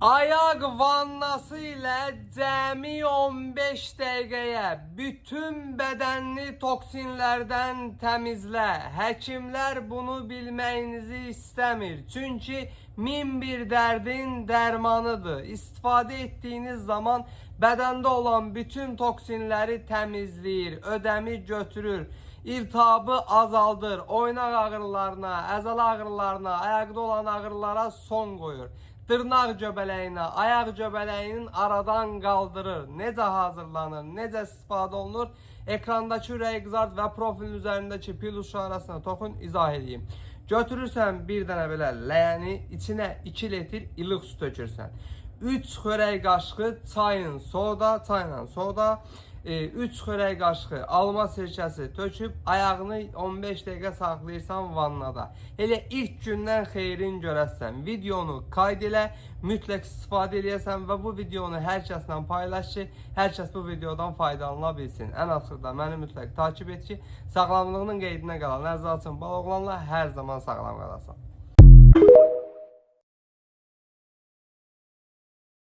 Ayaq vannası ilə cəmi 15 dəqiqəyə bütün bədənini toksinlərdən təmizlə. Həkimlər bunu bilməyinizi istəmir. Çünki min bir dərdin dərmanıdır. İstifadə etdiyiniz zaman bədəndə olan bütün toksinləri təmizləyir, ödəmi götürür. İltihabı azaldır, oynaq ağrılarına, əzələ ağrılarına, ayaqda olan ağrılara son qoyur. Dırnaq göbələyinə, ayaq göbələyinin aradan qaldırır. Necə hazırlanır, necə istifadə olunur? Ekrandakı ürək qızart və profilin üzərindəki pil arasına toxun, izah edeyim. Götürürsən bir dənə belə ləyəni, içinə 2 litr ilıq su tökürsən. 3 xörək qaşığı çayla soda, 3 xörək qaşığı alma sirkəsi töküb ayağını 15 dəqiqə saxlayırsan vannada. Elə ilk gündən xeyrin görəsən. Videonu qayd elə, mütləq istifadə edəsən və bu videonu hər kəslə paylaş ki, hər kəs bu videodan faydalana bilsin. Ən axırda məni mütləq takip et ki, sağlamlığının qeydinə qalan Əzralçın Baloğlanla hər zaman sağlam qalasan.